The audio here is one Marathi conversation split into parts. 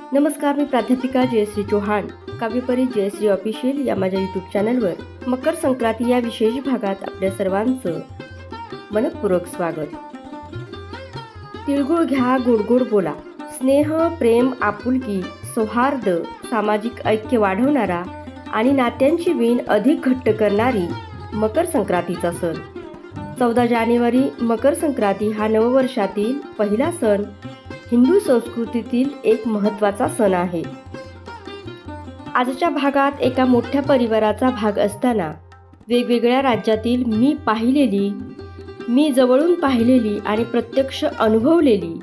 नमस्कार, मी प्राध्यापिका जयश्री चौहान. काव्यपरी जयश्री ऑफिशियल या माझ्या यूट्यूब चॅनलवर मकर संक्रांती या विशेष भागात आपल्या सर्वांचं मनपूर्वक स्वागत. तिळगुळ घ्या, गोड गोड बोला. स्नेह, प्रेम, आपुलकी, सौहार्द, सामाजिक ऐक्य वाढवणारा आणि नात्यांची वीण अधिक घट्ट करणारी मकर संक्रांतीचा सण. 14 जानेवारी मकर संक्रांती हा नववर्षातील पहिला सण हिंदू संस्कृतीतील एक महत्त्वाचा सण आहे. आजच्या भागात एका मोठ्या परिवाराचा भाग असताना वेगवेगळ्या राज्यातील मी जवळून पाहिलेली आणि प्रत्यक्ष अनुभवलेली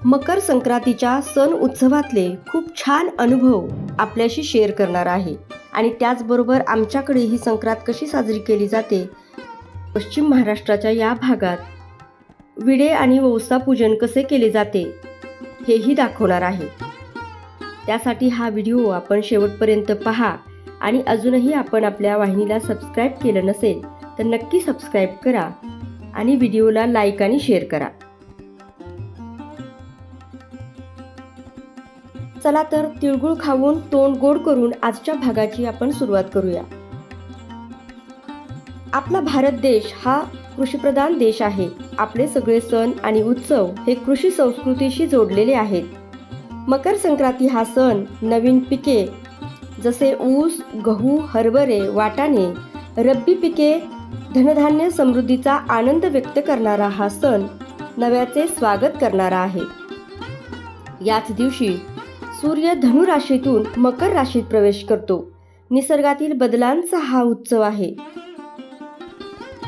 मकर संक्रांतीच्या सण उत्सवातले खूप छान अनुभव आपल्याशी शेअर करणार आहे. आणि त्याचबरोबर आमच्याकडे ही संक्रांत कशी साजरी केली जाते, पश्चिम महाराष्ट्राच्या या भागात विडे आणि वौसा पूजन कसे केले जाते हेही दाखवणार आहे. त्यासाठी हा व्हिडिओ आपण शेवटपर्यंत पहा. आणि अजूनही आपण आपल्या वाहिनीला सबस्क्राईब केलं नसेल तर नक्की सबस्क्राईब करा आणि व्हिडिओला लाईक आणि शेअर करा. चला तर तिळगुळ खाऊन तोंड गोड करून आजच्या भागाची आपण सुरुवात करूया. आपला भारत देश हा कृषीप्रधान देश आहे. आपले सगळे सण आणि उत्सव हे कृषी संस्कृतीशी जोडलेले आहेत. मकर संक्रांती हा सण नवीन पिके जसे ऊस, गहू, हरभरे, वाटाणे, रब्बी पिके, धनधान्य समृद्धीचा आनंद व्यक्त करणारा हा सण नव्याचे स्वागत करणारा आहे. याच दिवशी सूर्य धनु राशीतून मकर राशीत प्रवेश करतो. निसर्गातील बदलांचा हा उत्सव आहे.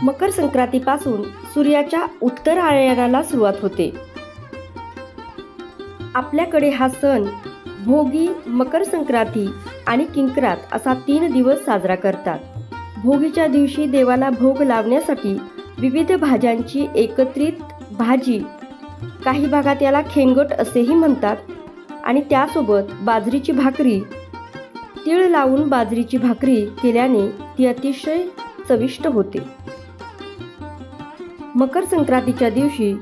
मकर संक्रांतीपासून सूर्याच्या उत्तरायणाला सुरुवात होते. आपल्याकडे हा सण भोगी, मकर संक्रांती आणि किंक्रात असा 3 दिवस साजरा करतात. भोगीच्या दिवशी देवाला भोग लावण्यासाठी विविध भाज्यांची एकत्रित भाजी, काही भागात याला खेंगट असेही म्हणतात, आणि त्यासोबत बाजरीची भाकरी, तीळ लावून बाजरीची भाकरी केल्याने ती अतिशय चविष्ट होते. मकर संक्रांतीच्या दिवशी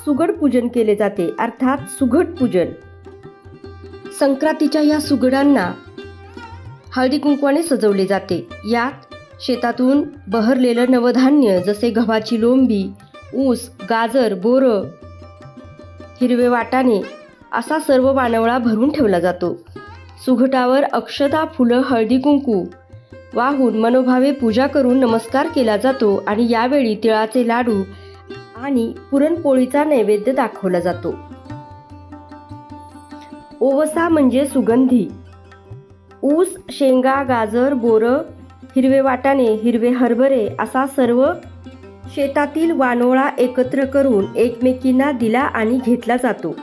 सुगड पूजन केले जाते, अर्थात सुगड पूजन. संक्रांतीच्या या सुगडांना हळदी कुंकवाने सजवले जाते. यात शेतातून बहरलेलं नवधान्य जसे गव्हाची लोंबी, ऊस, गाजर, बोरं, हिरवे वाटाणे असा सर्व वानवळा भरून ठेवला जातो. सुघटावर अक्षता, फुलं, हळदी कुंकू वाहून मनोभावे पूजा करून नमस्कार केला जातो. आणि यावेळी तिळाचे लाडू आणि पुरणपोळीचा नैवेद्य दाखवला जातो. ओवसा म्हणजे सुगंधी. ऊस, शेंगा, गाजर, बोरं, हिरवे वाटाणे, हिरवे हरभरे असा सर्व शेतातील वानोळा एकत्र करून एकमेकींना दिला आणि घेतला जातो.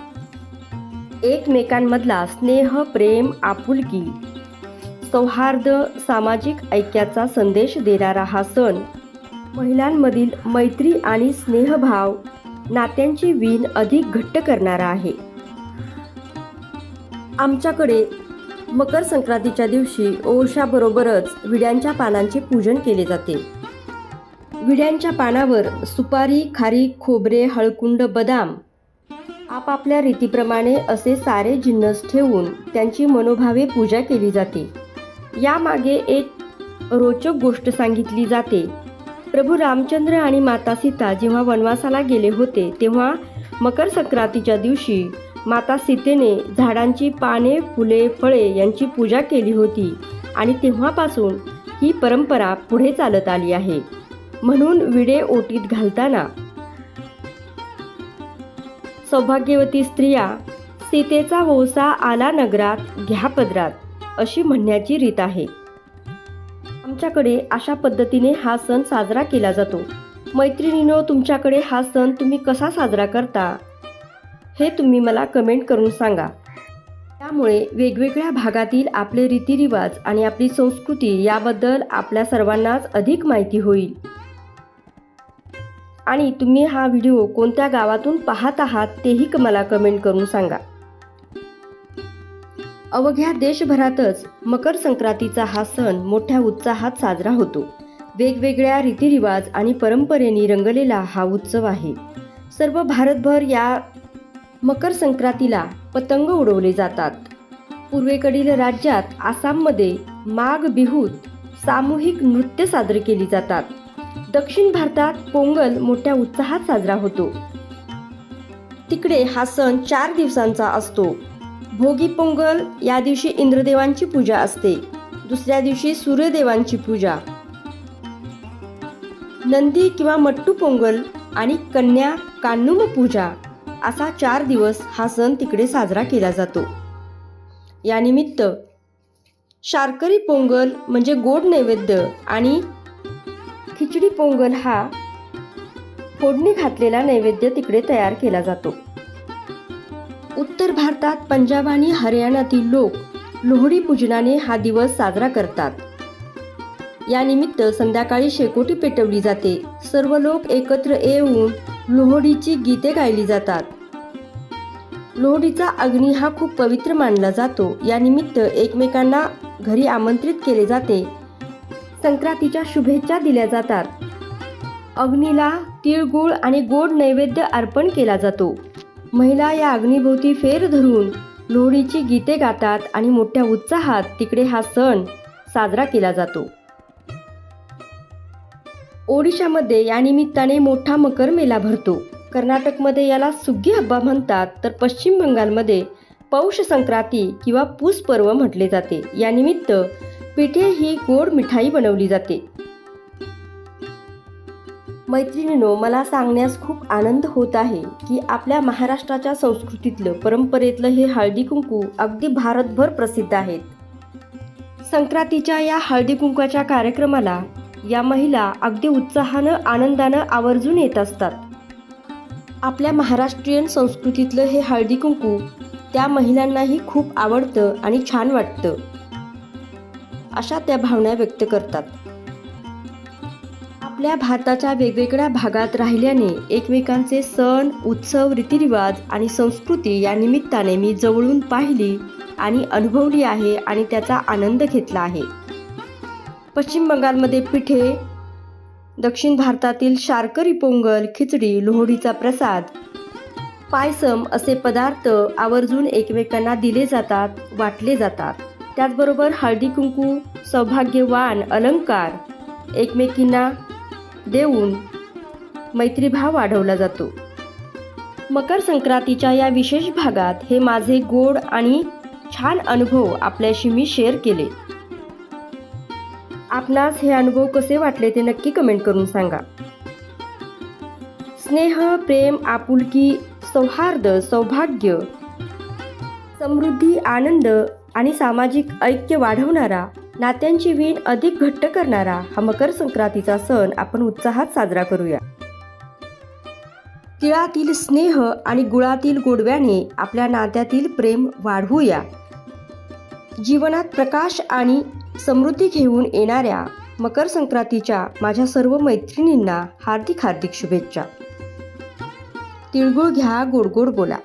एकमेकांमधला स्नेह, प्रेम, आपुलकी, सौहार्द, सामाजिक ऐक्याचा संदेश देणारा हा सण महिलांमधील मैत्री आणि स्नेहभाव, नात्यांची वीण अधिक घट्ट करणारा आहे. आमच्याकडे मकर संक्रांतीच्या दिवशी ओवशाबरोबरच विड्यांच्या पानांचे पूजन केले जाते. विड्यांच्या पानावर सुपारी, खारीक, खोबरे, हळकुंड, बदाम आपापल्या रीतीप्रमाणे असे सारे जिन्नस ठेवून त्यांची मनोभावे पूजा केली जाते. यामागे एक रोचक गोष्ट सांगितली जाते. प्रभू रामचंद्र आणि माता सीता जेव्हा वनवासाला गेले होते तेव्हा मकर संक्रांतीच्या दिवशी माता सीतेने झाडांची पाने, फुले, फळे यांची पूजा केली होती. आणि तेव्हापासून ही परंपरा पुढे चालत आली आहे. म्हणून विडे ओटीत घालताना सौभाग्यवती स्त्रिया सीतेचा वौसा आला नगरात घ्या पदरात अशी म्हणण्याची रीत आहे. आमच्याकडे अशा पद्धतीने हा सण साजरा केला जातो. मैत्रिणींनो, तुमच्याकडे हा सण तुम्ही कसा साजरा करता हे तुम्ही मला कमेंट करून सांगा. त्यामुळे वेगवेगळ्या भागातील आपले रीतिरिवाज आणि आपली संस्कृती याबद्दल आपल्या सर्वांनाच अधिक माहिती होईल. आणि तुम्ही हा व्हिडिओ कोणत्या गावातून पाहत आहात तेही मला कमेंट करून सांगा. अवघ्या देशभरातच मकर संक्रांतीचा हा सण मोठ्या उत्साहात साजरा होतो. वेगवेगळ्या रीतिरिवाज आणि परंपरेने रंगलेला हा उत्सव आहे. सर्व भारतभर या मकर संक्रांतीला पतंग उडवले जातात. पूर्वेकडील राज्यात आसाममध्ये माघ बिहूत सामूहिक नृत्य साजरे केली जातात. दक्षिण भारतात पोंगल मोठ्या उत्साहात साजरा होतो. तिकडे हा सण 4 दिवसांचा असतो. भोगी पोंगल या दिवशी इंद्रदेवांची पूजा असते. दुसऱ्या दिवशी सूर्यदेवांची पूजा. नंदी किंवा मट्टू पोंगल आणि कन्या कान्नुम पूजा असा 4 दिवस हा सण तिकडे साजरा केला जातो. यानिमित्त शारकरी पोंगल म्हणजे गोड नैवेद्य आणि खिचडी पोंगल हा फोडणी घातलेला नैवेद्य तिकडे तयार केला जातो. उत्तर भारतात पंजाब आणि हरियाणातील लोक लोहडी पूजनाने हा दिवस साजरा करतात. यानिमित्त संध्याकाळी शेकोटी पेटवली जाते. सर्व लोक एकत्र येऊन लोहडीची गीते गायली जातात. लोहडीचा अग्नी हा खूप पवित्र मानला जातो. यानिमित्त एकमेकांना घरी आमंत्रित केले जाते. संक्रांतीच्या शुभेच्छा दिल्या जातात. अग्नीला तिळगुळ आणि गोड नैवेद्य अर्पण केला जातो. महिला या अग्नीभोवती फेर धरून लोहडीची गीते गातात आणि मोठ्या उत्साहात तिकडे हा सण साजरा केला जातो. ओडिशामध्ये या निमित्ताने मोठा मकर मेळा भरतो. कर्नाटकमध्ये याला सुग्गी हब्बा म्हणतात, तर पश्चिम बंगालमध्ये पौष संक्रांती किंवा पूस पर्व म्हटले जाते. यानिमित्त पिठे ही गोड मिठाई बनवली जाते. मैत्रिणींनो, मला सांगण्यास खूप आनंद होत आहे की आपल्या महाराष्ट्राच्या संस्कृतीतलं परंपरेतलं हे हळदी कुंकू अगदी भारतभर प्रसिद्ध आहेत. संक्रांतीच्या या हळदी कुंकवाच्या कार्यक्रमाला या महिला अगदी उत्साहानं आनंदानं आवर्जून येत असतात. आपल्या महाराष्ट्रीयन संस्कृतीतलं हे हळदी कुंकू त्या महिलांनाही खूप आवडतं आणि छान वाटतं, अशा त्या भावना व्यक्त करतात. आपल्या भारताच्या वेगवेगळ्या भागात राहिल्याने एकमेकांचे सण, उत्सव, रीतिरिवाज आणि संस्कृती या निमित्ताने मी जवळून पाहिली आणि अनुभवली आहे आणि त्याचा आनंद घेतला आहे. पश्चिम बंगालमध्ये पिठे, दक्षिण भारतातील शारकरी पोंगल, खिचडी, लोहडीचा प्रसाद, पायसम असे पदार्थ आवर्जून एकमेकांना दिले जातात, वाटले जातात. त्याचबरोबर हळदी कुंकू, सौभाग्यवान अलंकार एकमेकींना देऊन मैत्रीभाव वाढवला जातो. मकर संक्रांतीच्या या विशेष भागात हे माझे गोड आणि छान अनुभव आपल्याशी मी शेअर केले. आपणास हे अनुभव कसे वाटले ते नक्की कमेंट करून सांगा. स्नेह, प्रेम, आपुलकी, सौहार्द, सौभाग्य, समृद्धी, आनंद आणि सामाजिक ऐक्य वाढवणारा, नात्यांची वीण अधिक घट्ट करणारा हा मकर संक्रांतीचा सण आपण उत्साहात साजरा करूया. तिळातील स्नेह आणि गुळातील गोडव्याने आपल्या नात्यातील प्रेम वाढवूया. जीवनात प्रकाश आणि समृद्धी घेऊन येणाऱ्या मकर संक्रांतीच्या माझ्या सर्व मैत्रिणींना हार्दिक हार्दिक शुभेच्छा. तिळगुळ घ्या, गोड गोड बोला.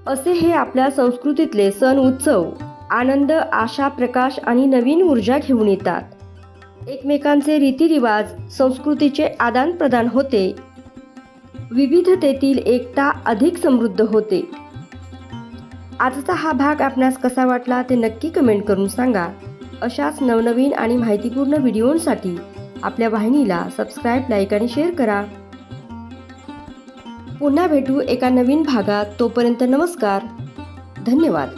असे हे आपल्या संस्कृतीतले सण उत्सव आनंद, आशा, प्रकाश आणि नवीन ऊर्जा घेऊन येतात. एकमेकांचे रीतिरिवाज, संस्कृतीचे आदान प्रदान होते. विविधतेतील एकता अधिक समृद्ध होते. आजचा हा भाग आपणास कसा वाटला ते नक्की कमेंट करून सांगा. अशाच नवनवीन आणि माहितीपूर्ण व्हिडिओंसाठी आपल्या वाहिनीला सबस्क्राईब, लाईक आणि शेअर करा. पुन्हा भेटू एका नवीन भागात. तोपर्यंत नमस्कार. धन्यवाद.